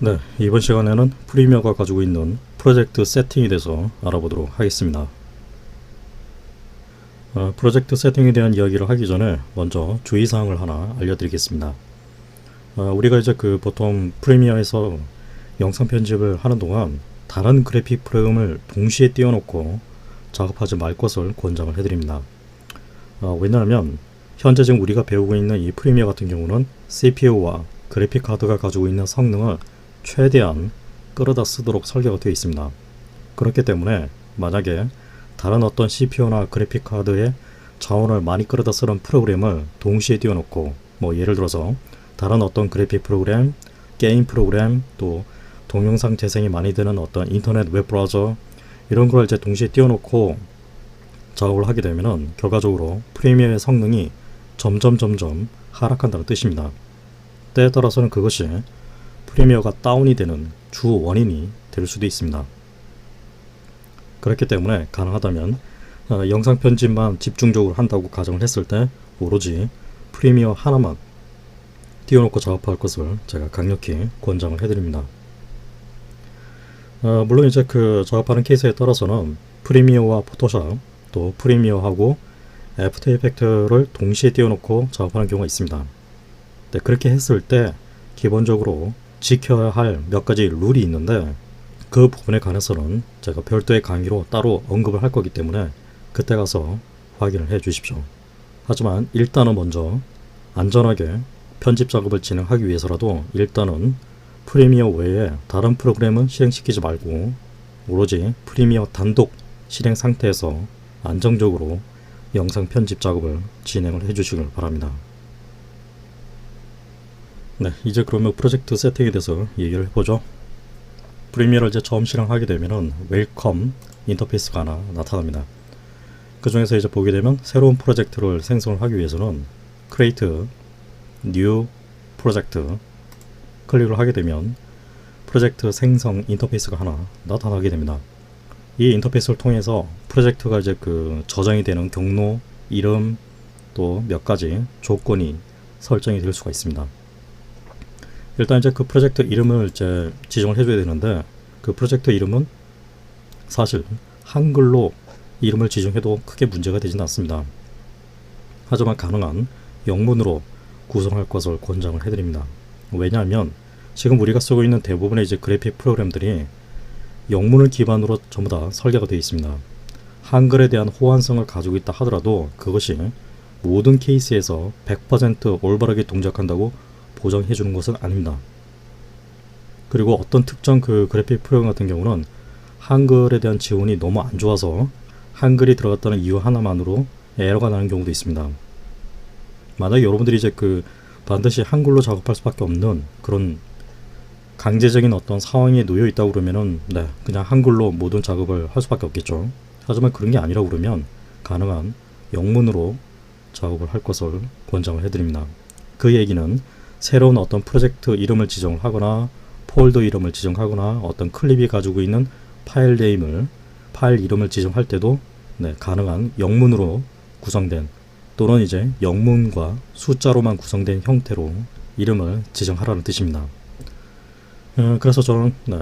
네, 이번 시간에는 프리미어가 가지고 있는 프로젝트 세팅에 대해서 알아보도록 하겠습니다. 프로젝트 세팅에 대한 이야기를 하기 전에 먼저 주의사항을 하나 알려드리겠습니다. 우리가 이제 보통 프리미어에서 영상 편집을 하는 동안 다른 그래픽 프로그램을 동시에 띄워놓고 작업하지 말 것을 권장을 해드립니다. 왜냐하면 현재 지금 우리가 배우고 있는 이 프리미어 같은 경우는 CPU와 그래픽 카드가 가지고 있는 성능을 최대한 끌어다 쓰도록 설계가 되어 있습니다. 그렇기 때문에 만약에 다른 어떤 CPU나 그래픽 카드의 자원을 많이 끌어다 쓰는 프로그램을 동시에 띄워놓고 예를 들어서 다른 어떤 그래픽 프로그램, 게임 프로그램, 또 동영상 재생이 많이 되는 어떤 인터넷 웹브라우저 이런 걸 이제 동시에 띄워놓고 작업을 하게 되면은 결과적으로 프리미어의 성능이 점점 하락한다는 뜻입니다. 때에 따라서는 그것이 프리미어가 다운이 되는 주 원인이 될 수도 있습니다. 그렇기 때문에 가능하다면 영상 편집만 집중적으로 한다고 가정을 했을 때 오로지 프리미어 하나만 띄워놓고 작업할 것을 제가 강력히 권장을 해드립니다. 물론 이제 작업하는 케이스에 따라서는 프리미어와 포토샵 또 프리미어하고 애프터 이펙트를 동시에 띄워놓고 작업하는 경우가 있습니다. 네, 그렇게 했을 때 기본적으로 지켜야 할 몇 가지 룰이 있는데 그 부분에 관해서는 제가 별도의 강의로 따로 언급을 할 거기 때문에 그때 가서 확인을 해 주십시오. 하지만 일단은 먼저 안전하게 편집 작업을 진행하기 위해서라도 일단은 프리미어 외에 다른 프로그램은 실행시키지 말고 오로지 프리미어 단독 실행 상태에서 안정적으로 영상 편집 작업을 진행을 해 주시길 바랍니다. 네, 이제 그러면 프로젝트 세팅에 대해서 얘기를 해보죠. 프리미어를 이제 처음 실행하게 되면은 웰컴 인터페이스가 하나 나타납니다. 그 중에서 이제 보게 되면 새로운 프로젝트를 생성을 하기 위해서는 Create New Project 클릭을 하게 되면 프로젝트 생성 인터페이스가 하나 나타나게 됩니다. 이 인터페이스를 통해서 프로젝트가 이제 저장이 되는 경로, 이름, 또 몇 가지 조건이 설정이 될 수가 있습니다. 일단 이제 프로젝트 이름을 이제 지정을 해줘야 되는데 그 프로젝트 이름은 사실 한글로 이름을 지정해도 크게 문제가 되지는 않습니다. 하지만 가능한 영문으로 구성할 것을 권장을 해드립니다. 왜냐하면 지금 우리가 쓰고 있는 대부분의 이제 그래픽 프로그램들이 영문을 기반으로 전부 다 설계가 되어 있습니다. 한글에 대한 호환성을 가지고 있다 하더라도 그것이 모든 케이스에서 100% 올바르게 동작한다고 보장해 주는 것은 아닙니다. 그리고 어떤 특정 그래픽 프로그램 같은 경우는 한글에 대한 지원이 너무 안 좋아서 한글이 들어갔다는 이유 하나만으로 에러가 나는 경우도 있습니다. 만약에 여러분들이 이제 반드시 한글로 작업할 수밖에 없는 그런 강제적인 어떤 상황에 놓여 있다고 그러면은 네, 그냥 한글로 모든 작업을 할 수밖에 없겠죠. 하지만 그런 게 아니라고 그러면 가능한 영문으로 작업을 할 것을 권장을 해드립니다. 그 얘기는 새로운 어떤 프로젝트 이름을 지정을 하거나 폴더 이름을 지정하거나 어떤 클립이 가지고 있는 파일 이름을 지정할 때도 네, 가능한 영문으로 구성된 또는 이제 영문과 숫자로만 구성된 형태로 이름을 지정하라는 뜻입니다. 그래서 저는 네,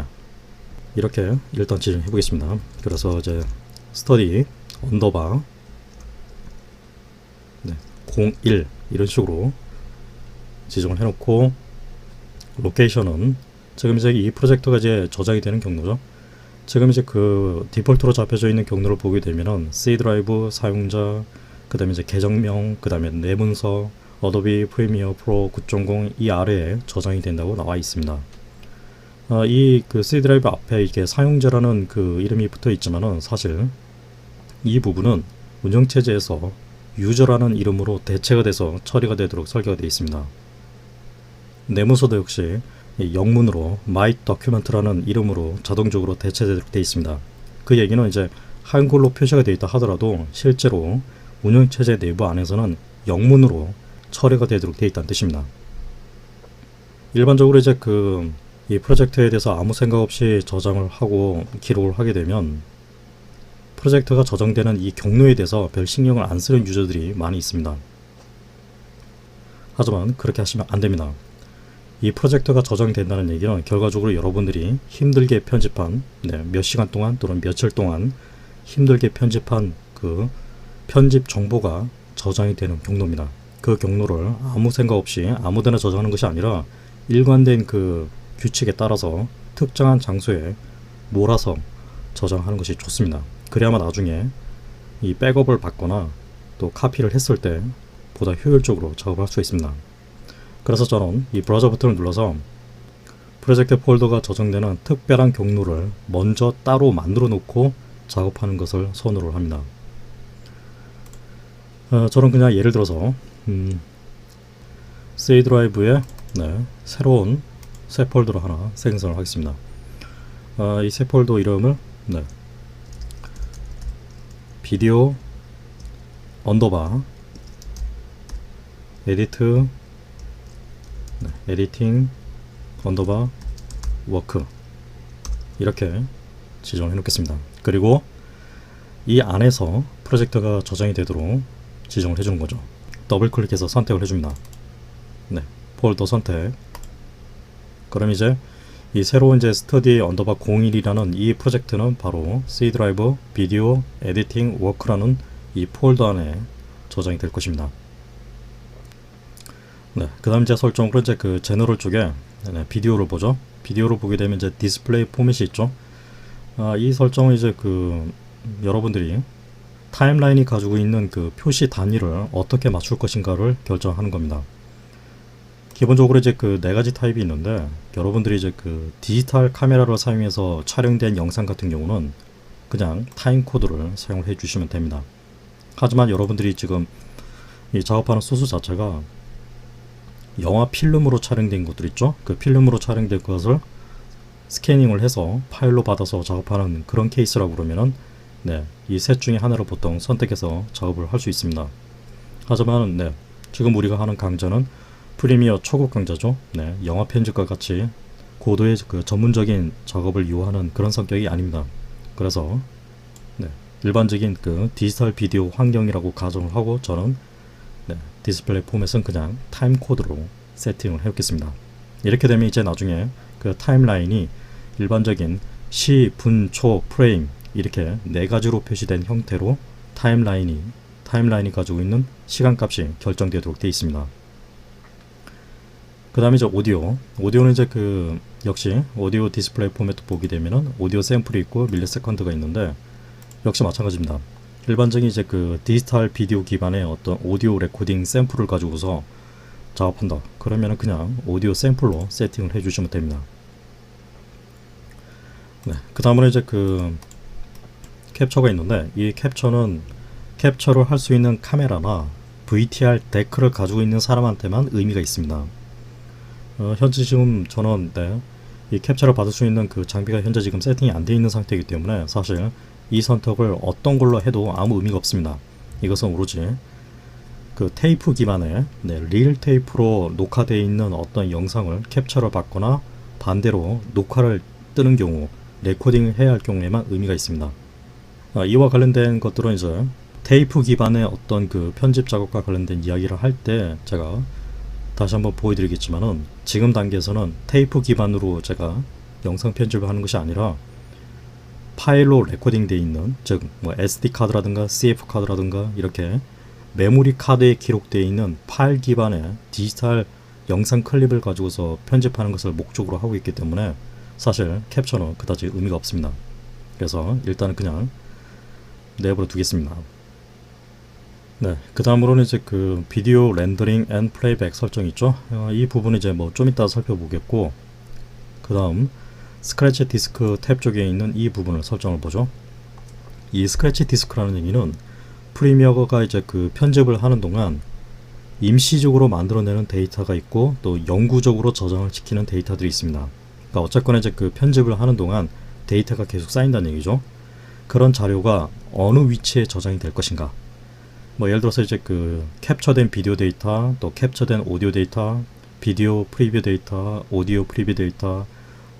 이렇게 일단 지정해 보겠습니다. 그래서 이제 study 언더바 01 이런 식으로 지정을 해놓고 로케이션은 지금 이제 이 프로젝트가 이제 저장이 되는 경로죠. 지금 이제 디폴트로 잡혀져 있는 경로를 보게 되면은 C 드라이브 사용자, 그 다음에 이제 계정명, 그 다음에 내 문서, 어도비 프리미어 프로 9.0 이 아래에 저장이 된다고 나와 있습니다. 이 C 드라이브 앞에 이렇게 사용자라는 이름이 붙어 있지만은 사실 이 부분은 운영체제에서 유저라는 이름으로 대체가 돼서 처리가 되도록 설계가 되어 있습니다. 내문서도 역시 영문으로 my document라는 이름으로 자동적으로 대체되도록 되어 있습니다. 그 얘기는 이제 한글로 표시가 되어 있다 하더라도 실제로 운영체제 내부 안에서는 영문으로 처리가 되도록 되어 있다는 뜻입니다. 일반적으로 이제 이 프로젝트에 대해서 아무 생각 없이 저장을 하고 기록을 하게 되면 프로젝트가 저장되는 이 경로에 대해서 별 신경을 안 쓰는 유저들이 많이 있습니다. 하지만 그렇게 하시면 안 됩니다. 이 프로젝트가 저장된다는 얘기는 결과적으로 여러분들이 힘들게 편집한 몇 시간 동안 또는 며칠 동안 힘들게 편집한 그 편집 정보가 저장이 되는 경로입니다. 그 경로를 아무 생각 없이 아무데나 저장하는 것이 아니라 일관된 그 규칙에 따라서 특정한 장소에 몰아서 저장하는 것이 좋습니다. 그래야만 나중에 이 백업을 받거나 또 카피를 했을 때 보다 효율적으로 작업할 수 있습니다. 그래서 저는 이 브라우저 버튼을 눌러서 프로젝트 폴더가 저장되는 특별한 경로를 먼저 따로 만들어 놓고 작업하는 것을 선호를 합니다. 저는 그냥 예를 들어서 C 드라이브에 새로운 새 폴더를 하나 생성을 하겠습니다. 이 새 폴더 이름을 비디오 언더바 에디트 에디팅 언더바 워크 이렇게 지정을 해 놓겠습니다. 그리고 이 안에서 프로젝트가 저장이 되도록 지정을 해주는 거죠. 더블 클릭해서 선택을 해줍니다. 폴더 선택. 그럼 이제 이 새로운 이제 스터디 언더바 01이라는 이 프로젝트는 바로 C 드라이브 비디오 에디팅 워크라는 이 폴더 안에 저장이 될 것입니다. 그 다음 이제 설정으로 이제 그 제너럴 쪽에 비디오를 보죠. 비디오를 보게 되면 이제 디스플레이 포맷이 있죠. 이 설정은 이제 그 여러분들이 타임라인이 가지고 있는 그 표시 단위를 어떻게 맞출 것인가를 결정하는 겁니다. 기본적으로 이제 그 네 가지 타입이 있는데 여러분들이 이제 그 디지털 카메라를 사용해서 촬영된 영상 같은 경우는 그냥 타임 코드를 사용을 해 주시면 됩니다. 하지만 여러분들이 지금 이 작업하는 소스 자체가 영화 필름으로 촬영된 것들 있죠. 그 필름으로 촬영된 것을 스캐닝을 해서 파일로 받아서 작업하는 그런 케이스라고 그러면은 이 셋 중에 하나를 보통 선택해서 작업을 할 수 있습니다. 하지만 지금 우리가 하는 강좌는 프리미어 초급 강좌죠. 영화 편집과 같이 고도의 그 전문적인 작업을 요하는 그런 성격이 아닙니다. 그래서 일반적인 그 디지털 비디오 환경이라고 가정을 하고 저는 디스플레이 포맷은 그냥 타임 코드로 세팅을 해놓겠습니다. 이렇게 되면 이제 나중에 그 타임라인이 일반적인 시, 분, 초, 프레임 이렇게 네 가지로 표시된 형태로 타임라인이 가지고 있는 시간값이 결정되도록 되어 있습니다. 그 다음에 이제 오디오는 이제 그 역시 오디오 디스플레이 포맷도 보게 되면은 오디오 샘플이 있고 밀리세컨드가 있는데 역시 마찬가지입니다. 일반적인 이제 그 디지털 비디오 기반의 어떤 오디오 레코딩 샘플을 가지고서 작업한다. 그러면은 그냥 오디오 샘플로 세팅을 해주시면 됩니다. 그 다음으로 이제 그 캡처가 있는데 이 캡처는 캡처를 할 수 있는 카메라나 VTR 데크를 가지고 있는 사람한테만 의미가 있습니다. 현재 지금 저는 이 캡처를 받을 수 있는 그 장비가 현재 지금 세팅이 안 되어 있는 상태이기 때문에 사실 이 선택을 어떤 걸로 해도 아무 의미가 없습니다. 이것은 오로지 그 테이프 기반의 릴 테이프로 녹화되어 있는 어떤 영상을 캡처를 받거나 반대로 녹화를 뜨는 경우 레코딩을 해야 할 경우에만 의미가 있습니다. 이와 관련된 것들은 이제 테이프 기반의 어떤 그 편집 작업과 관련된 이야기를 할 때 제가 다시 한번 보여드리겠지만은 지금 단계에서는 테이프 기반으로 제가 영상 편집을 하는 것이 아니라 파일로 레코딩 되어 있는 즉 뭐 SD 카드라든가 CF 카드라든가 이렇게 메모리 카드에 기록되어 있는 파일 기반의 디지털 영상 클립을 가지고서 편집하는 것을 목적으로 하고 있기 때문에 사실 캡처는 그다지 의미가 없습니다. 그래서 일단은 그냥 내버려 두겠습니다. 그 다음으로는 이제 그 비디오 렌더링 앤 플레이백 설정 있죠. 이 부분은 이제 뭐 좀 이따 살펴보겠고, 그 다음 스크래치 디스크 탭 쪽에 있는 이 부분을 설정을 보죠. 이 스크래치 디스크라는 얘기는 프리미어가 이제 그 편집을 하는 동안 임시적으로 만들어내는 데이터가 있고 또 영구적으로 저장을 시키는 데이터들이 있습니다. 그러니까 어쨌거나 이제 그 편집을 하는 동안 데이터가 계속 쌓인다는 얘기죠. 그런 자료가 어느 위치에 저장이 될 것인가. 뭐 예를 들어서 이제 그 캡처된 비디오 데이터, 또 캡처된 오디오 데이터, 비디오 프리뷰 데이터, 오디오 프리뷰 데이터,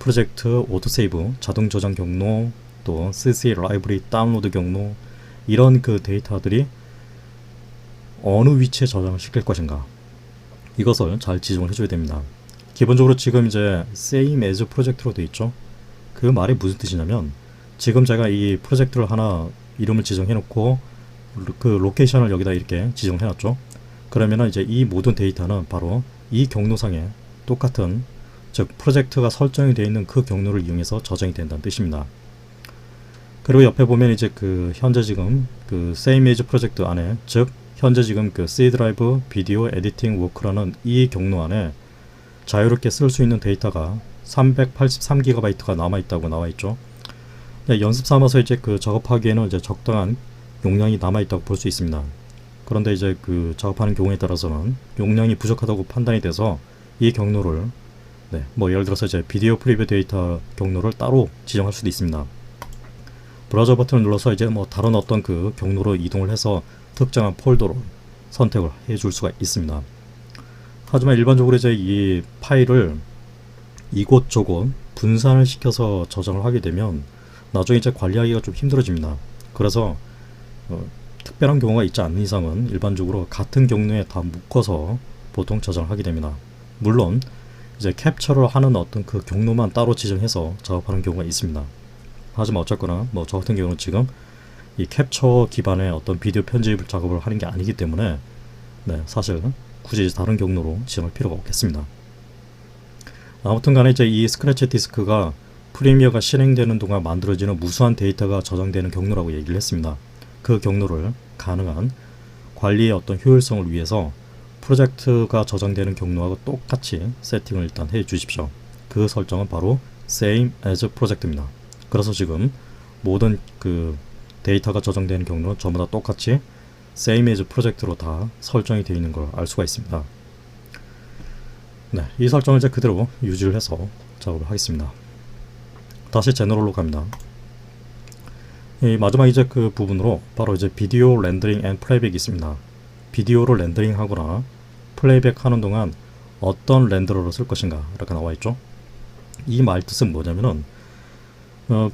프로젝트 오토세이브, 자동 저장 경로, 또 CC 라이브러리 다운로드 경로, 이런 그 데이터들이 어느 위치에 저장을 시킬 것인가, 이것을 잘 지정을 해줘야 됩니다. 기본적으로 지금 이제 same as 프로젝트로 되어 있죠. 그 말이 무슨 뜻이냐면 지금 제가 이 프로젝트를 하나 이름을 지정해 놓고 그 로케이션을 여기다 이렇게 지정해 놨죠. 그러면은 이제 이 모든 데이터는 바로 이 경로상에 똑같은, 즉 프로젝트가 설정이 되어 있는 그 경로를 이용해서 저장이 된다는 뜻입니다. 그리고 옆에 보면 이제 그 현재 지금 그 same as 프로젝트 안에, 즉 현재 지금 그 C 드라이브 비디오 에디팅 워크라는 이 경로 안에 자유롭게 쓸 수 있는 데이터가 383GB가 남아있다고 나와있죠. 연습 삼아서 이제 그 작업하기에는 이제 적당한 용량이 남아있다고 볼 수 있습니다. 그런데 이제 그 작업하는 경우에 따라서는 용량이 부족하다고 판단이 돼서 이 경로를 뭐 예를 들어서 이제 비디오 프리뷰 데이터 경로를 따로 지정할 수도 있습니다. 브라우저 버튼을 눌러서 이제 뭐 다른 어떤 그 경로로 이동을 해서 특정한 폴더로 선택을 해줄 수가 있습니다. 하지만 일반적으로 이제 이 파일을 이곳저곳 분산을 시켜서 저장을 하게 되면 나중에 이제 관리하기가 좀 힘들어집니다. 그래서 특별한 경우가 있지 않는 이상은 일반적으로 같은 경로에 다 묶어서 보통 저장을 하게 됩니다. 물론 이제 캡처를 하는 어떤 그 경로만 따로 지정해서 작업하는 경우가 있습니다. 하지만 어쨌거나 뭐 저 같은 경우는 지금 이 캡처 기반의 어떤 비디오 편집 작업을 하는 게 아니기 때문에 사실 굳이 다른 경로로 지정할 필요가 없겠습니다. 아무튼 간에 이제 이 스크래치 디스크가 프리미어가 실행되는 동안 만들어지는 무수한 데이터가 저장되는 경로라고 얘기를 했습니다. 그 경로를 가능한 관리의 어떤 효율성을 위해서 프로젝트가 저장되는 경로하고 똑같이 세팅을 일단 해 주십시오. 그 설정은 바로 same as project입니다. 그래서 지금 모든 그 데이터가 저장되는 경로는 전부 다 똑같이 same as project로 다 설정이 되어 있는 걸 알 수가 있습니다. 이 설정을 이제 그대로 유지를 해서 작업을 하겠습니다. 다시 제너럴로 갑니다. 이 마지막 이제 그 부분으로 바로 이제 비디오 렌더링 앤 플레이백이 있습니다. 비디오를 렌더링 하거나 플레이백 하는 동안 어떤 렌더러를 쓸 것인가 이렇게 나와 있죠. 이 말 뜻은 뭐냐면은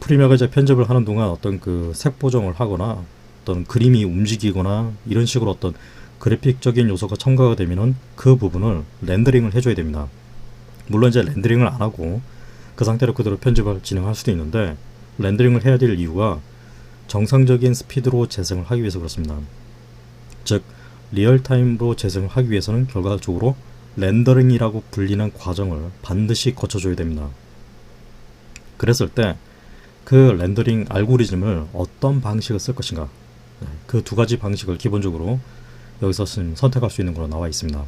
프리미어가 이제 편집을 하는 동안 어떤 그 색 보정을 하거나 어떤 그림이 움직이거나 이런 식으로 어떤 그래픽적인 요소가 첨가가 되면은 그 부분을 렌더링을 해줘야 됩니다. 물론 이제 렌더링을 안 하고 그 상태로 그대로 편집을 진행할 수도 있는데 렌더링을 해야 될 이유가 정상적인 스피드로 재생을 하기 위해서 그렇습니다. 즉 리얼타임으로 재생을 하기 위해서는 결과적으로 렌더링이라고 불리는 과정을 반드시 거쳐줘야 됩니다. 그랬을 때 그 렌더링 알고리즘을 어떤 방식을 쓸 것인가, 그 두 가지 방식을 기본적으로 여기서 선택할 수 있는 걸로 나와 있습니다.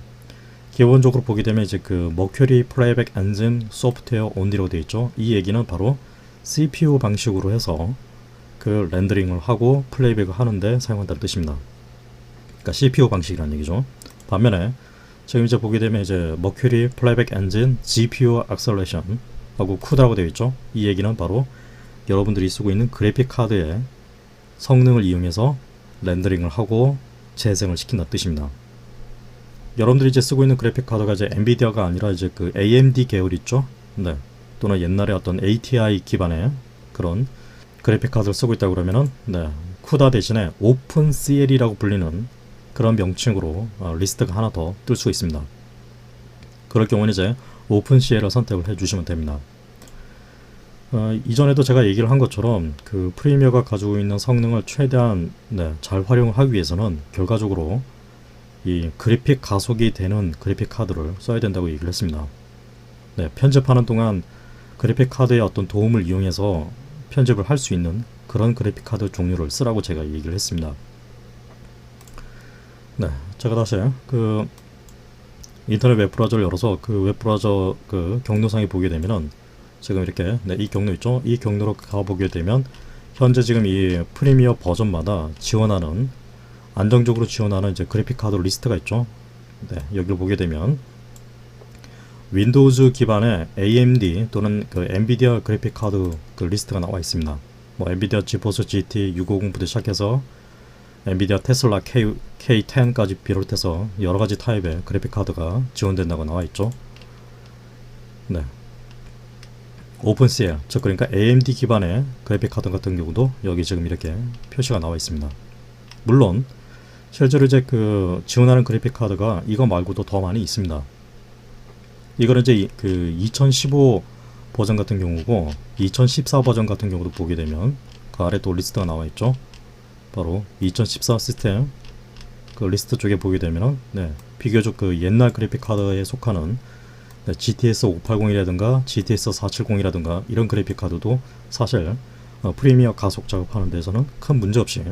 기본적으로 보게 되면 이제 그 머큐리 플레이백 엔진 소프트웨어 온리로 되어 있죠. 이 얘기는 바로 CPU 방식으로 해서 그 렌더링을 하고 플레이백을 하는데 사용한다는 뜻입니다. 그러니까 CPU 방식이라는 얘기죠. 반면에 지금 이제 보게 되면 이제 머큐리 플레이백 엔진 GPU 액셀레이션 하고 CUDA라고 되어 있죠. 이 얘기는 바로 여러분들이 쓰고 있는 그래픽 카드의 성능을 이용해서 렌더링을 하고 재생을 시킨다는 뜻입니다. 여러분들이 이제 쓰고 있는 그래픽 카드가 이제 엔비디아가 아니라 이제 그 AMD 계열 있죠. 또는 옛날에 어떤 ATI 기반의 그런 그래픽 카드를 쓰고 있다 그러면은 CUDA 대신에 OpenCL이라고 불리는 그런 명칭으로 리스트가 하나 더 뜰 수 있습니다. 그럴 경우는 이제 OpenCL을 선택을 해주시면 됩니다. 이전에도 제가 얘기를 한 것처럼 그 프리미어가 가지고 있는 성능을 최대한 잘 활용을 하기 위해서는 결과적으로 이 그래픽 가속이 되는 그래픽 카드를 써야 된다고 얘기를 했습니다. 편집하는 동안 그래픽 카드의 어떤 도움을 이용해서 편집을 할 수 있는 그런 그래픽 카드 종류를 쓰라고 제가 얘기를 했습니다. 제가 다시 그 인터넷 웹브라우저를 열어서 그 웹브라우저 그 경로상에 보게 되면은 지금 이렇게 이 경로 있죠? 이 경로로 가보게 되면 현재 지금 이 프리미어 버전마다 지원하는 안정적으로 지원하는 이제 그래픽 카드 리스트가 있죠. 여기를 보게 되면 윈도우즈 기반의 AMD 또는 그 엔비디아 그래픽 카드 그 리스트가 나와 있습니다. 뭐 엔비디아 지포스 GT 650부터 시작해서 엔비디아 테슬라 K10까지 비롯해서 여러가지 타입의 그래픽 카드가 지원된다고 나와 있죠. OpenCL, 즉 그러니까 AMD 기반의 그래픽 카드 같은 경우도 여기 지금 이렇게 표시가 나와 있습니다. 물론 실제로 이제 그 지원하는 그래픽 카드가 이거 말고도 더 많이 있습니다. 이거는 이제 그 2015 버전 같은 경우고 2014 버전 같은 경우도 보게 되면 그 아래 또 리스트가 나와 있죠. 바로 2014 시스템 그 리스트 쪽에 보게 되면은 비교적 그 옛날 그래픽 카드에 속하는 GTS 580이라든가 GTS 470이라든가 이런 그래픽 카드도 사실 프리미어 가속 작업하는 데서는 큰 문제 없이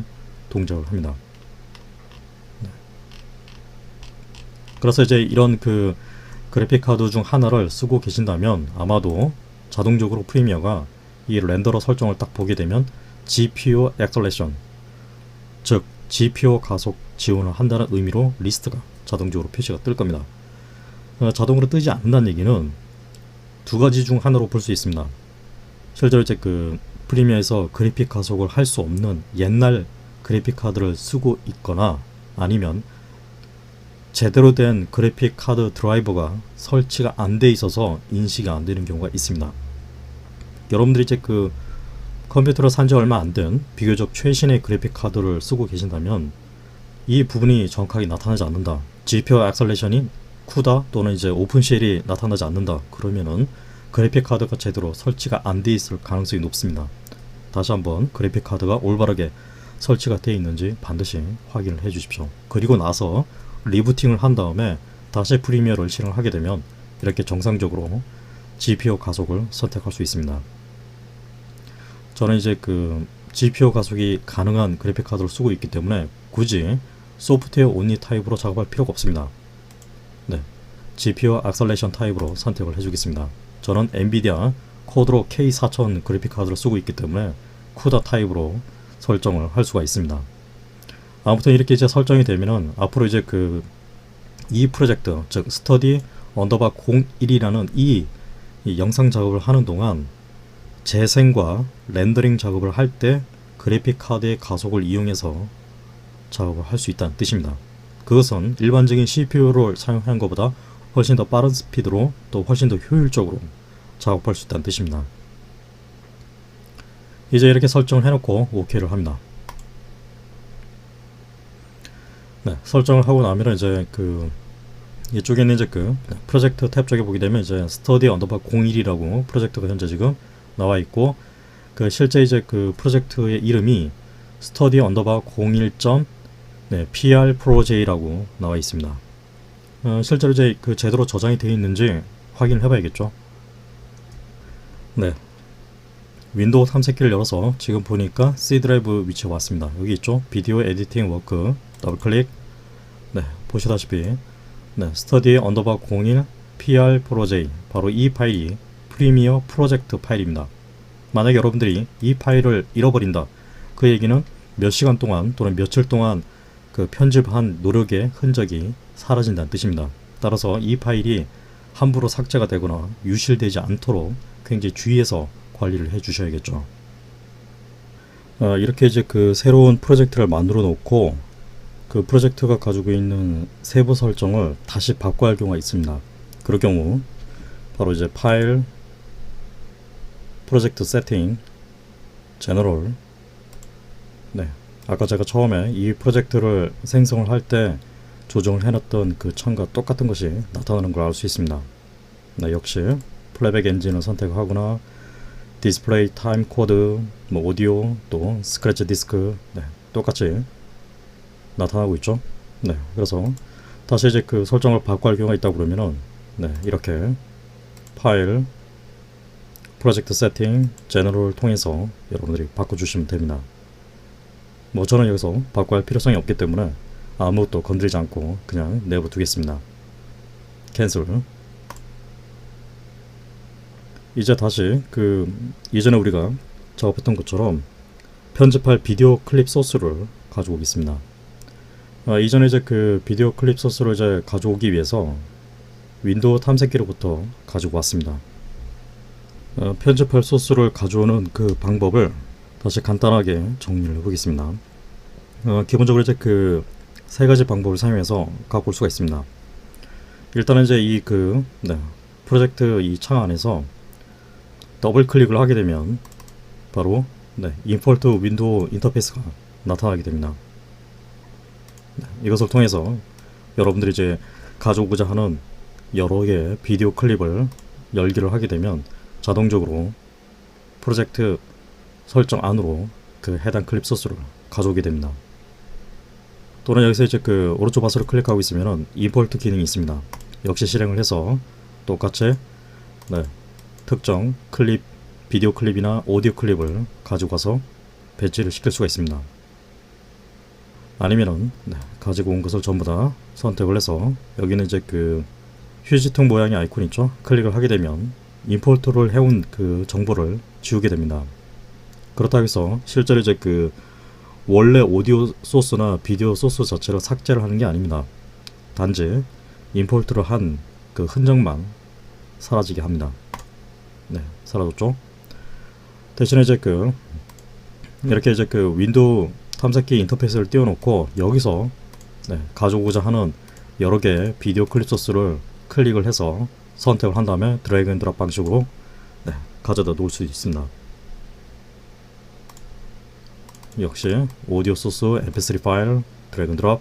동작을 합니다. 그래서 이제 이런 그 그래픽 카드 중 하나를 쓰고 계신다면 아마도 자동적으로 프리미어가 이 렌더러 설정을 딱 보게 되면 GPU 액셀레이션, 즉 GPU 가속 지원을 한다는 의미로 리스트가 자동적으로 표시가 뜰 겁니다. 자동으로 뜨지 않는다는 얘기는 두 가지 중 하나로 볼 수 있습니다. 실제로 이제 그 프리미어에서 그래픽 가속을 할 수 없는 옛날 그래픽 카드를 쓰고 있거나 아니면 제대로 된 그래픽 카드 드라이버가 설치가 안 돼 있어서 인식이 안 되는 경우가 있습니다. 여러분들이 이제 그 컴퓨터를 산 지 얼마 안 된 비교적 최신의 그래픽 카드를 쓰고 계신다면 이 부분이 정확하게 나타나지 않는다. GPU 액셀레이션이 쿠다 또는 이제 오픈쉘이 나타나지 않는다. 그러면은 그래픽 카드가 제대로 설치가 안 돼 있을 가능성이 높습니다. 다시 한번 그래픽 카드가 올바르게 설치가 되어 있는지 반드시 확인을 해 주십시오. 그리고 나서 리부팅을 한 다음에 다시 프리미어를 실행하게 되면 이렇게 정상적으로 GPU 가속을 선택할 수 있습니다. 저는 이제 그 GPU 가속이 가능한 그래픽 카드를 쓰고 있기 때문에 굳이 소프트웨어 온리 타입으로 작업할 필요가 없습니다. GPU 액셀레이션 타입으로 선택을 해주겠습니다. 저는 엔비디아 코드로 K4000 그래픽 카드를 쓰고 있기 때문에 쿠다 타입으로 설정을 할 수가 있습니다. 아무튼 이렇게 이제 설정이 되면은 앞으로 이제 그 이 프로젝트, 즉 스터디 언더바 01이라는 이 영상 작업을 하는 동안 재생과 렌더링 작업을 할 때 그래픽 카드의 가속을 이용해서 작업을 할 수 있다는 뜻입니다. 그것은 일반적인 CPU를 사용한 것보다 훨씬 더 빠른 스피드로 또 훨씬 더 효율적으로 작업할 수 있다는 뜻입니다. 이제 이렇게 설정을 해놓고 OK를 합니다. 설정을 하고 나면 이제 그 이쪽에는 이제 그 프로젝트 탭 쪽에 보게 되면 이제 스터디 언더바 01이라고 프로젝트가 현재 지금 나와 있고 그 실제 이제 그 프로젝트의 이름이 스터디 언더바 01. PR 프로제이라고 나와 있습니다. 실제로 이제 그 제대로 저장이 되어 있는지 확인을 해봐야겠죠. 윈도우 탐색기를 열어서 지금 보니까 C 드라이브 위치에 왔습니다. 여기 있죠. 비디오 에디팅 워크 더블 클릭. 보시다시피 스터디 언더바 01 PR 프로제이 바로 이 파일이 프리미어 프로젝트 파일입니다. 만약 여러분들이 이 파일을 잃어버린다. 그 얘기는 몇 시간 동안 또는 며칠 동안 그 편집한 노력의 흔적이 사라진다는 뜻입니다. 따라서 이 파일이 함부로 삭제가 되거나 유실되지 않도록 굉장히 주의해서 관리를 해 주셔야겠죠. 이렇게 이제 그 새로운 프로젝트를 만들어 놓고 그 프로젝트가 가지고 있는 세부 설정을 다시 바꿔야 할 경우가 있습니다. 그럴 경우 바로 이제 파일, 프로젝트 세팅, 제너럴. 아까 제가 처음에 이 프로젝트를 생성을 할 때 조정을 해놨던 그 창과 똑같은 것이 나타나는 걸 알 수 있습니다. 역시 플레이백 엔진을 선택하거나 디스플레이 타임 코드, 오디오, 또 스크래치 디스크 똑같이 나타나고 있죠. 그래서 다시 이제 그 설정을 바꿔야 할 경우가 있다고 그러면은 이렇게 파일, 프로젝트 세팅, 제너럴을 통해서 여러분들이 바꿔주시면 됩니다. 저는 여기서 바꿔야 할 필요성이 없기 때문에 아무것도 건드리지 않고 그냥 내버려두겠습니다. 캔슬. 이제 다시 그 이전에 우리가 작업했던 것처럼 편집할 비디오 클립 소스를 가지고 오겠습니다. 이전에 이제 그 비디오 클립 소스를 이제 가져오기 위해서 윈도우 탐색기로부터 가지고 왔습니다. 편집할 소스를 가져오는 그 방법을 다시 간단하게 정리를 해보겠습니다. 기본적으로 이제 그 세 가지 방법을 사용해서 갖고 올 수가 있습니다. 일단은 이제 이 그 프로젝트 이 창 안에서 더블 클릭을 하게 되면 바로 인폴트 윈도우 인터페이스가 나타나게 됩니다. 이것을 통해서 여러분들이 이제 가져오고자 하는 여러 개의 비디오 클립을 열기를 하게 되면 자동적으로 프로젝트 설정 안으로 그 해당 클립 소스를 가져오게 됩니다. 또는 여기서 이제 그 오른쪽 마우스를 클릭하고 있으면 임포트 기능이 있습니다. 역시 실행을 해서 똑같이 특정 클립, 비디오 클립이나 오디오 클립을 가지고 가서 배치를 시킬 수가 있습니다. 아니면은 가지고 온 것을 전부 다 선택을 해서 여기는 이제 그 휴지통 모양의 아이콘 있죠? 클릭을 하게 되면 임포트를 해온 그 정보를 지우게 됩니다. 그렇다고 해서 실제로 이제 그 원래 오디오 소스나 비디오 소스 자체를 삭제를 하는 게 아닙니다. 단지 임포트를 한 그 흔적만 사라지게 합니다. 네, 사라졌죠? 대신에 이제 그 이렇게 이제 그 윈도우 탐색기 인터페이스를 띄워놓고 여기서 가져오고자 하는 여러 개의 비디오 클립 소스를 클릭을 해서 선택을 한 다음에 드래그 앤 드롭 방식으로 가져다 놓을 수 있습니다. 역시 오디오 소스 mp3 파일 드래그 앤 드롭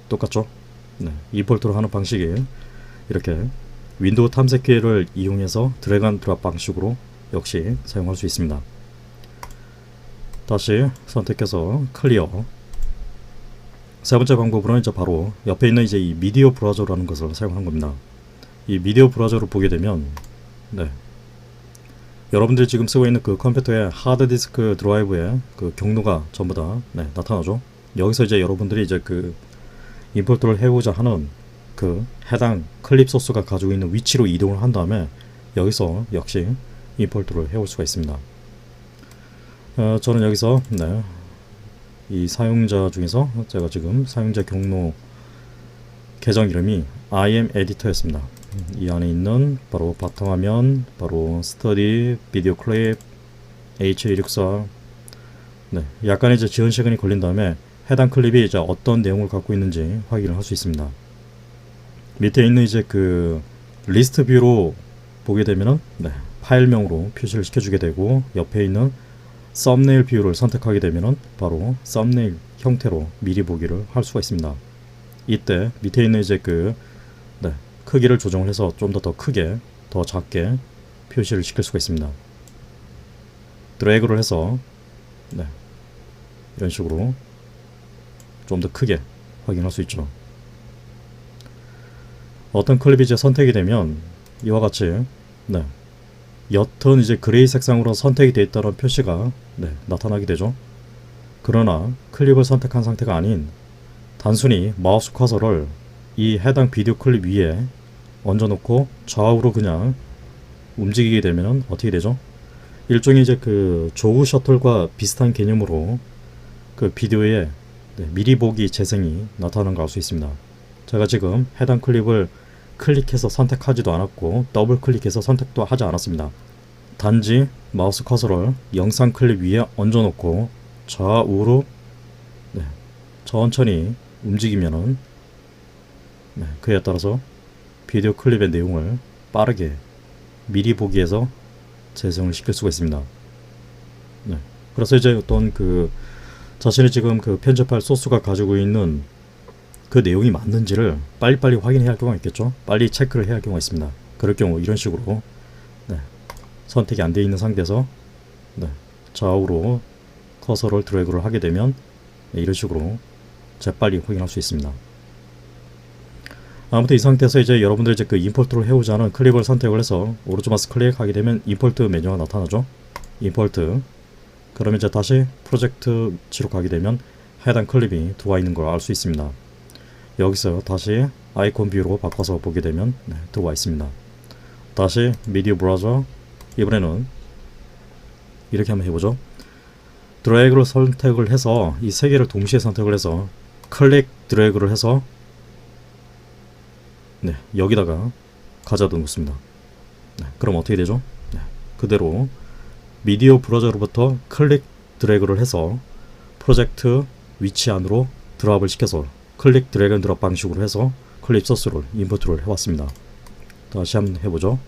똑같죠? 임포트로 하는 방식이 이렇게 윈도우 탐색기를 이용해서 드래그 앤 드롭 방식으로 역시 사용할 수 있습니다. 다시 선택해서 클리어. 세 번째 방법으로는 이제 바로 옆에 있는 이제 이 미디어 브라우저라는 것을 사용하는 겁니다. 이 미디어 브라우저를 보게 되면 여러분들이 지금 쓰고 있는 그 컴퓨터의 하드디스크 드라이브에 그 경로가 전부 다 나타나죠. 여기서 이제 여러분들이 이제 그 임포트를 해오자 하는 그 해당 클립 소스가 가지고 있는 위치로 이동을 한 다음에 여기서 역시 임포트를 해올 수가 있습니다. 저는 여기서 이 사용자 중에서 제가 지금 사용자 경로 계정 이름이 IMEditor였습니다. 이 안에 있는 바로 바탕화면, 바로 스터디, 비디오 클립, H264 약간 이제 지원 시간이 걸린 다음에 해당 클립이 이제 어떤 내용을 갖고 있는지 확인을 할 수 있습니다. 밑에 있는 이제 그 리스트 뷰로 보게 되면은 파일명으로 표시를 시켜주게 되고 옆에 있는 썸네일 뷰를 선택하게 되면은 바로 썸네일 형태로 미리 보기를 할 수가 있습니다. 이때 밑에 있는 이제 그 크기를 조정을 해서 좀 더 크게, 더 작게 표시를 시킬 수가 있습니다. 드래그를 해서 이런 식으로 좀 더 크게 확인할 수 있죠. 어떤 클립이 이제 선택이 되면 이와 같이 옅은 이제 그레이 색상으로 선택이 되어 있다는 표시가 나타나게 되죠. 그러나 클립을 선택한 상태가 아닌 단순히 마우스 커서를 이 해당 비디오 클립 위에 얹어놓고 좌우로 그냥 움직이게 되면 어떻게 되죠? 일종의 이제 그 조그 셔틀과 비슷한 개념으로 그 비디오에 미리 보기 재생이 나타나는 걸 알 수 있습니다. 제가 지금 해당 클립을 클릭해서 선택하지도 않았고 더블 클릭해서 선택도 하지 않았습니다. 단지 마우스 커서를 영상 클립 위에 얹어놓고 좌우로 천천히 움직이면은 그에 따라서 비디오 클립의 내용을 빠르게 미리 보기에서 재생을 시킬 수가 있습니다. 그래서 이제 어떤 그 자신이 지금 그 편집할 소스가 가지고 있는 그 내용이 맞는지를 빨리빨리 확인해야 할 경우가 있겠죠. 빨리 체크를 해야 할 경우가 있습니다. 그럴 경우 이런 식으로 선택이 안 되어 있는 상태에서 좌우로 커서를 드래그를 하게 되면 이런 식으로 재빨리 확인할 수 있습니다. 아무튼 이 상태에서 이제 여러분들이 이제 그 임포트를 해오자 하는 클립을 선택을 해서 오른쪽 마우스 클릭하게 되면 임포트 메뉴가 나타나죠. 임포트. 그러면 이제 다시 프로젝트 위치로 가게 되면 해당 클립이 들어와 있는 걸 알 수 있습니다. 여기서 다시 아이콘 뷰로 바꿔서 보게 되면 들어와 있습니다. 다시 미디어 브라우저. 이번에는 이렇게 한번 해보죠. 드래그를 선택을 해서 이 세 개를 동시에 선택을 해서 클릭 드래그를 해서 여기다가 가져다 놓습니다. 그럼 어떻게 되죠? 그대로 미디어 브라우저로부터 클릭 드래그를 해서 프로젝트 위치 안으로 드랍을 시켜서 클릭 드래그 앤 드롭 방식으로 해서 클립 소스를 임포트를 해왔습니다. 다시 한번 해보죠.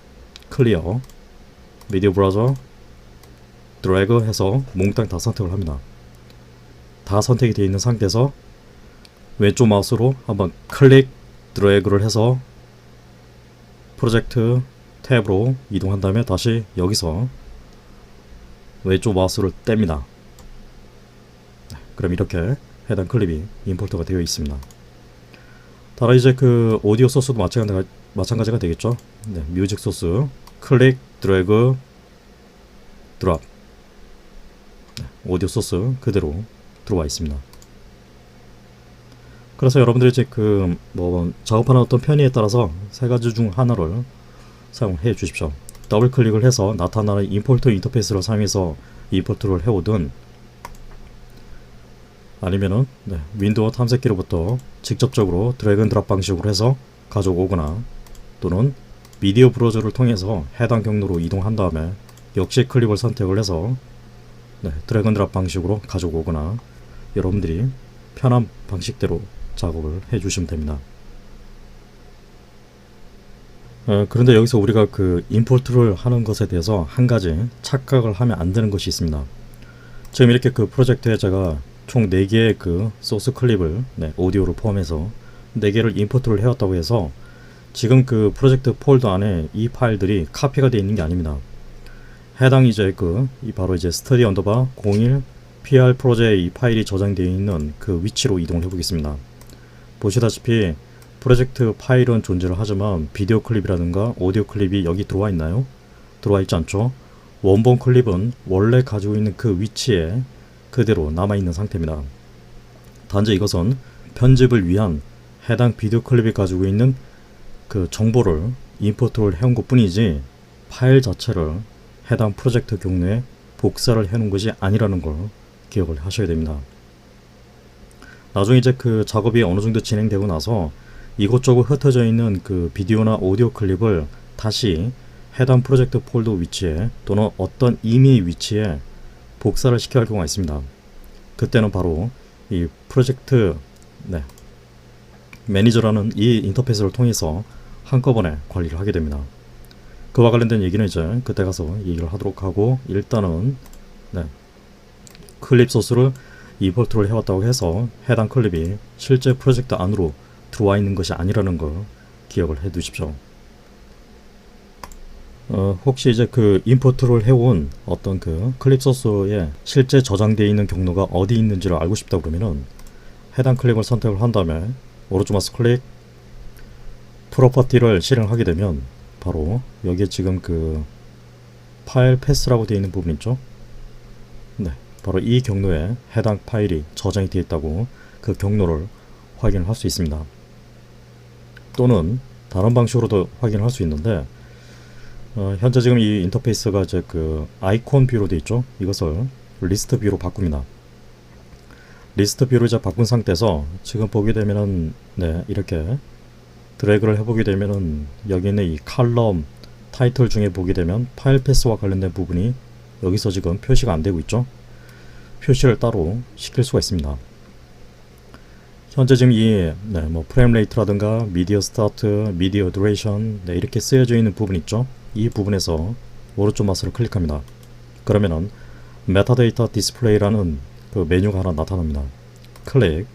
클리어, 미디어 브라우저, 드래그 해서 몽땅 다 선택을 합니다. 다 선택이 되어 있는 상태에서 왼쪽 마우스로 한번 클릭 드래그를 해서 프로젝트 탭으로 이동한 다음에 다시 여기서 왼쪽 마우스를 뗍니다. 그럼 이렇게 해당 클립이 임포트가 되어 있습니다. 따라 이제 그 오디오 소스도 마찬가지가 되겠죠. 네, 뮤직 소스 클릭 드래그 드랍. 네, 오디오 소스 그대로 들어와 있습니다. 그래서 여러분들이 이제 그 뭐 작업하는 어떤 편의에 따라서 세 가지 중 하나를 사용해 주십시오. 더블 클릭을 해서 나타나는 임포트 인터페이스를 사용해서 임포트를 해오든, 아니면은 윈도우 탐색기로부터 직접적으로 드래그 앤 드랍 방식으로 해서 가져오거나, 또는 미디어 브라우저를 통해서 해당 경로로 이동한 다음에 역시 클립을 선택을 해서 드래그 앤 드랍 방식으로 가져오거나, 여러분들이 편한 방식대로 작업을 해주시면 됩니다. 그런데 여기서 우리가 그 임포트를 하는 것에 대해서 한 가지 착각을 하면 안 되는 것이 있습니다. 지금 이렇게 그 프로젝트에 제가 총 4개의 그 소스 클립을 오디오를 포함해서 4개를 임포트를 해왔다고 해서 지금 그 프로젝트 폴더 안에 이 파일들이 카피가 되어 있는 게 아닙니다. 해당 이제 바로 이제 study underbar 01 PR 프로젝트에 이 파일이 저장되어 있는 그 위치로 이동을 해보겠습니다. 보시다시피 프로젝트 파일은 존재를 하지만 비디오 클립이라든가 오디오 클립이 여기 들어와 있나요? 들어와 있지 않죠? 원본 클립은 원래 가지고 있는 그 위치에 그대로 남아있는 상태입니다. 단지 이것은 편집을 위한 해당 비디오 클립이 가지고 있는 그 정보를 임포트를 해온 것 뿐이지 파일 자체를 해당 프로젝트 경로에 복사를 해놓은 것이 아니라는 걸 기억을 하셔야 됩니다. 나중에 이제 그 작업이 어느 정도 진행되고 나서 이곳저곳 흩어져 있는 그 비디오나 오디오 클립을 다시 해당 프로젝트 폴더 위치에 또는 어떤 임의의 위치에 복사를 시켜야 할 경우가 있습니다. 그때는 바로 이 프로젝트 매니저라는 이 인터페이스를 통해서 한꺼번에 관리를 하게 됩니다. 그와 관련된 얘기는 이제 그때 가서 얘기를 하도록 하고, 일단은 클립 소스를 임포트를 해왔다고 해서 해당 클립이 실제 프로젝트 안으로 들어와 있는 것이 아니라는 걸 기억을 해 두십시오. 혹시 이제 그 임포트를 해온 어떤 그 클립 소스에 실제 저장되어 있는 경로가 어디 있는지를 알고 싶다 그러면은 해당 클립을 선택을 한 다음에 오른쪽 마우스 클릭 프로퍼티를 실행하게 되면 바로 여기에 지금 그 파일 패스라고 되어 있는 부분 있죠? 바로 이 경로에 해당 파일이 저장이 되어 있다고 그 경로를 확인을 할 수 있습니다. 또는 다른 방식으로도 확인을 할 수 있는데, 현재 지금 이 인터페이스가 이제 그 아이콘 뷰로 되어 있죠. 이것을 리스트 뷰로 바꿉니다. 리스트 뷰로 이제 바꾼 상태에서 지금 보게 되면은 이렇게 드래그를 해보게 되면은 여기 있는 이 칼럼 타이틀 중에 보게 되면 파일 패스와 관련된 부분이 여기서 지금 표시가 안 되고 있죠. 표시를 따로 시킬 수가 있습니다. 현재 지금 이 프레임 레이트라든가 미디어 스타트, 미디어 듀레이션 이렇게 쓰여져 있는 부분 있죠. 이 부분에서 오른쪽 마우스를 클릭합니다. 그러면은 메타데이터 디스플레이라는 그 메뉴가 하나 나타납니다. 클릭.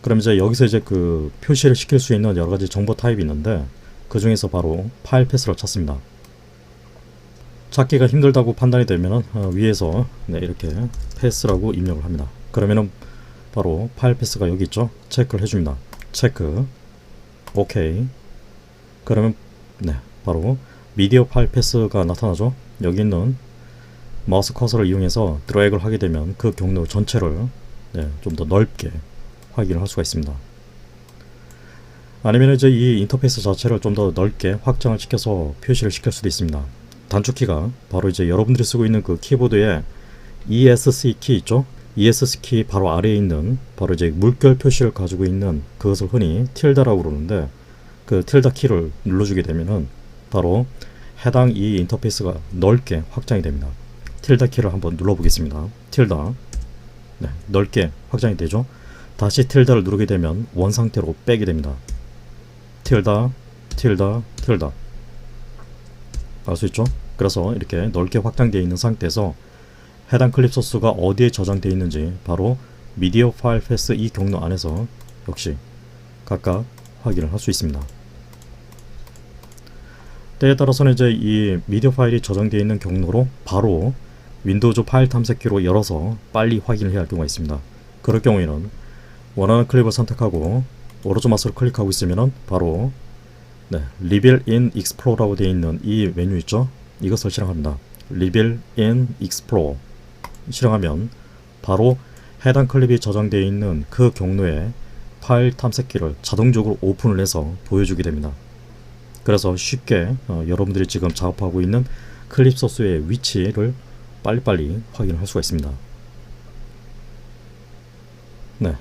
그럼 이제 여기서 이제 그 표시를 시킬 수 있는 여러 가지 정보 타입이 있는데, 그 중에서 바로 파일 패스를 찾습니다. 찾기가 힘들다고 판단이 되면은 위에서 이렇게 패스라고 입력을 합니다. 그러면은 바로 파일 패스가 여기 있죠. 체크를 해줍니다. 체크. 오케이. 그러면 바로 미디어 파일 패스가 나타나죠. 여기 있는 마우스 커서를 이용해서 드래그를 하게 되면 그 경로 전체를 좀 더 넓게 확인을 할 수가 있습니다. 아니면 이제 이 인터페이스 자체를 좀 더 넓게 확장을 시켜서 표시를 시킬 수도 있습니다. 단축키가 바로 이제 여러분들이 쓰고 있는 그 키보드에 ESC 키 있죠? ESC 키 바로 아래에 있는 바로 이제 물결 표시를 가지고 있는 그것을 흔히 틸다라고 그러는데, 그 틸다 키를 눌러주게 되면은 바로 해당 이 인터페이스가 넓게 확장이 됩니다. 틸다 키를 한번 눌러보겠습니다. 틸다. 넓게 확장이 되죠? 다시 틸다를 누르게 되면 원 상태로 빼게 됩니다. 틸다, 틸다, 틸다. 알 수 있죠? 그래서 이렇게 넓게 확장되어 있는 상태에서 해당 클립 소스가 어디에 저장되어 있는지 바로 미디어 파일 패스 이 경로 안에서 역시 각각 확인을 할 수 있습니다. 때에 따라서는 이제 이 미디어 파일이 저장되어 있는 경로로 바로 윈도우즈 파일 탐색기로 열어서 빨리 확인을 해야 할 경우가 있습니다. 그럴 경우에는 원하는 클립을 선택하고 오른쪽 마우스를 클릭하고 있으면은 바로 Reveal in Explorer라고 되어 있는 이 메뉴 있죠? 이것을 실행합니다. Reveal in Explorer 실행하면 바로 해당 클립이 저장되어 있는 그 경로에 파일 탐색기를 자동적으로 오픈을 해서 보여주게 됩니다. 그래서 쉽게 여러분들이 지금 작업하고 있는 클립 소스의 위치를 빨리빨리 확인할 수가 있습니다.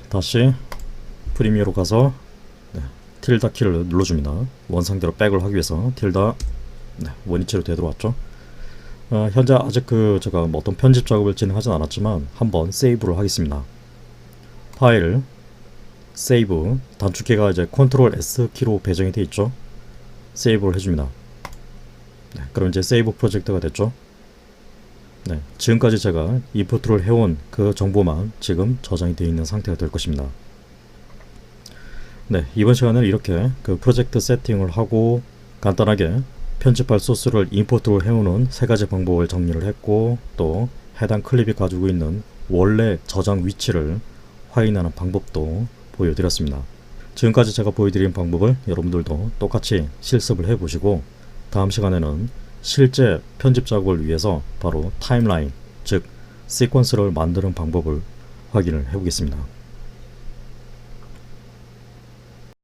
다시 프리미어로 가서 틸다 키를 눌러줍니다. 원상대로 백을 하기 위해서 틸다 원위치로 되돌아왔죠. 현재 아직 제가 어떤 편집 작업을 진행하진 않았지만 한번 세이브를 하겠습니다. 파일 세이브 단축키가 이제 컨트롤 S 키로 배정이 되어 있죠. 세이브를 해줍니다. 그럼 이제 세이브 프로젝트가 됐죠. 지금까지 제가 인풋을 해온 그 정보만 지금 저장이 되어 있는 상태가 될 것입니다. 이번 시간은 이렇게 그 프로젝트 세팅을 하고 간단하게 편집할 소스를 임포트로 해오는 세 가지 방법을 정리를 했고, 또 해당 클립이 가지고 있는 원래 저장 위치를 확인하는 방법도 보여드렸습니다. 지금까지 제가 보여드린 방법을 여러분들도 똑같이 실습을 해보시고 다음 시간에는 실제 편집 작업을 위해서 바로 타임라인, 즉 시퀀스를 만드는 방법을 확인을 해보겠습니다.